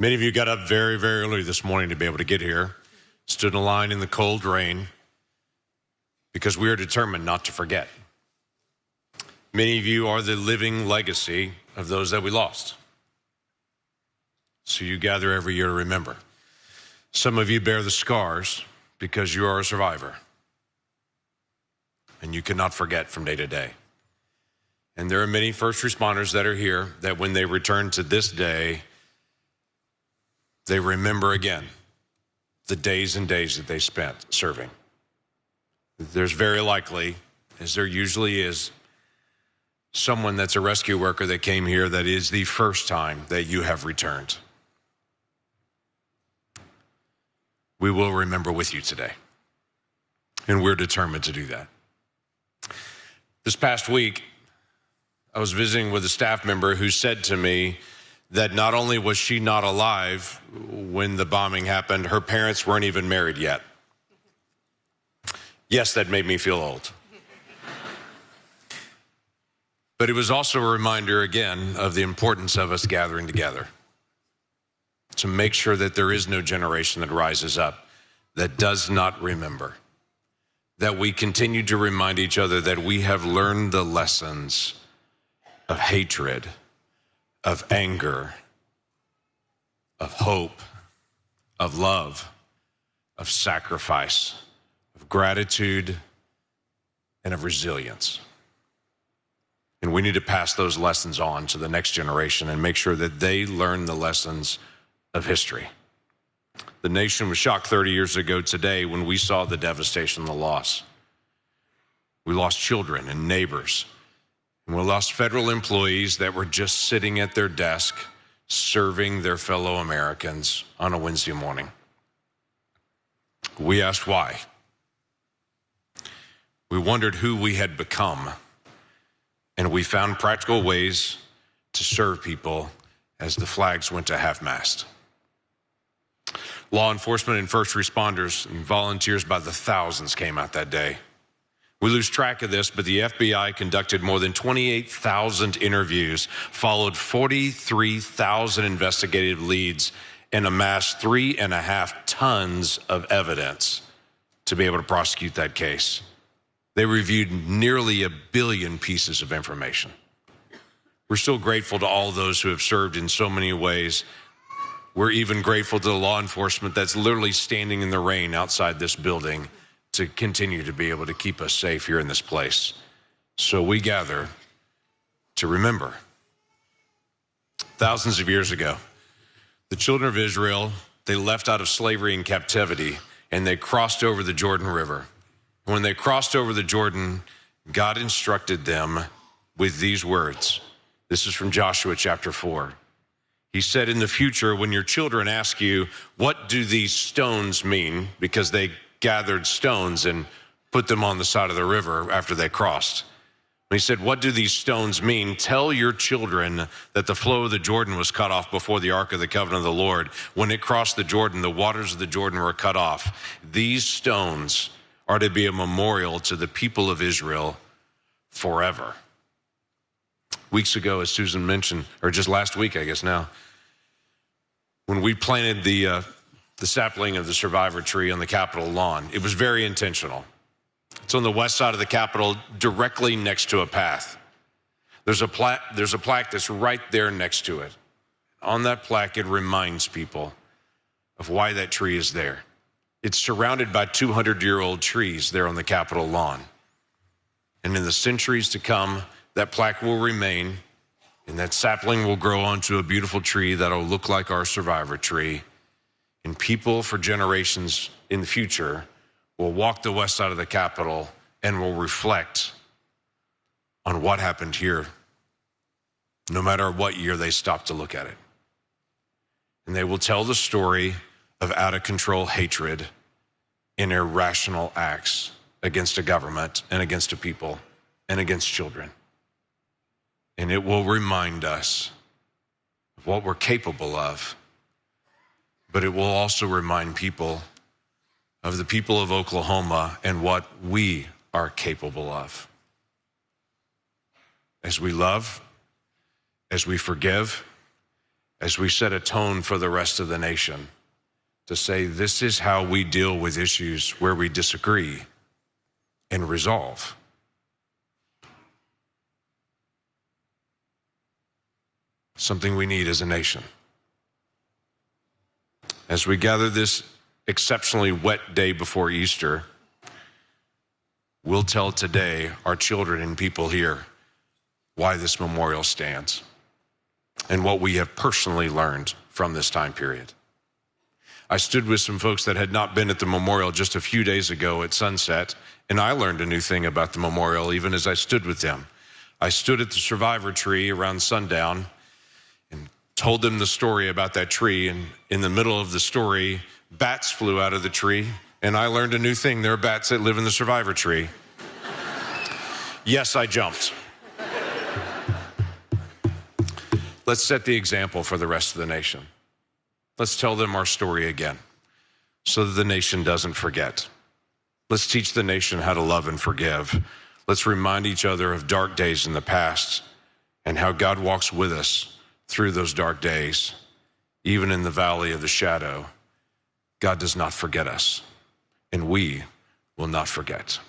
Many of you got up very, very early this morning to be able to get here, stood in line in the cold rain, because we are determined not to forget. Many of you are the living legacy of those that we lost. So you gather every year to remember. Some of you bear the scars because you are a survivor. And you cannot forget from day to day. And there are many first responders that are here that when they return to this day, they remember again the days and days that they spent serving. There's very likely, as there usually is, someone that's a rescue worker that came here that is the first time that you have returned. We will remember with you today, and we're determined to do that. This past week, I was visiting with a staff member who said to me that not only was she not alive when the bombing happened, her parents weren't even married yet. Yes, that made me feel old. But it was also a reminder, again, of the importance of us gathering together to make sure that there is no generation that rises up that does not remember, that we continue to remind each other that we have learned the lessons of hatred, of anger, of hope, of love, of sacrifice, of gratitude, and of resilience. And we need to pass those lessons on to the next generation and make sure that they learn the lessons of history. The nation was shocked 30 years ago today when we saw the devastation and the loss. We lost children and neighbors. And we lost federal employees that were just sitting at their desk serving their fellow Americans on a Wednesday morning. We asked why. We wondered who we had become. And we found practical ways to serve people as the flags went to half-mast. Law enforcement and first responders and volunteers by the thousands came out that day. We lose track of this, but the FBI conducted more than 28,000 interviews, followed 43,000 investigative leads, and amassed 3.5 tons of evidence to be able to prosecute that case. They reviewed nearly 1 billion pieces of information. We're still grateful to all those who have served in so many ways. We're even grateful to the law enforcement that's literally standing in the rain outside this building to continue to be able to keep us safe here in this place. So we gather to remember. Thousands of years ago, the children of Israel, they left out of slavery and captivity, and they crossed over the Jordan River. When they crossed over the Jordan, God instructed them with these words. This is from Joshua chapter 4. He said, in the future, when your children ask you, what do these stones mean? Because they gathered stones and put them on the side of the river after they crossed. And he said, what do these stones mean? Tell your children that the flow of the Jordan was cut off before the ark of the covenant of the Lord. When it crossed the Jordan, the waters of the Jordan were cut off. These stones are to be a memorial to the people of Israel forever. Weeks ago, as Susan mentioned, or just last week, I guess now, when we planted the sapling of the survivor tree on the Capitol lawn, it was very intentional. It's on the west side of the Capitol, directly next to a path. There's a plaque that's right there next to it. On that plaque, it reminds people of why that tree is there. It's surrounded by 200-year-old trees there on the Capitol lawn. And in the centuries to come, that plaque will remain, and that sapling will grow onto a beautiful tree that'll look like our survivor tree. And people for generations in the future will walk the west side of the Capitol and will reflect on what happened here, no matter what year they stop to look at it. And they will tell the story of out-of-control hatred and irrational acts against a government and against a people and against children. And it will remind us of what we're capable of, but it will also remind people of the people of Oklahoma and what we are capable of. As we love, as we forgive, as we set a tone for the rest of the nation to say, this is how we deal with issues where we disagree and resolve. Something we need as a nation. As we gather this exceptionally wet day before Easter, we'll tell today our children and people here why this memorial stands and what we have personally learned from this time period. I stood with some folks that had not been at the memorial just a few days ago at sunset, and I learned a new thing about the memorial even as I stood with them. I stood at the survivor tree around sundown and told them the story about that tree, and in the middle of the story, bats flew out of the tree, and I learned a new thing. There are bats that live in the survivor tree. Yes, I jumped. Let's set the example for the rest of the nation. Let's tell them our story again so that the nation doesn't forget. Let's teach the nation how to love and forgive. Let's remind each other of dark days in the past and how God walks with us through those dark days. Even in the valley of the shadow, God does not forget us, and we will not forget.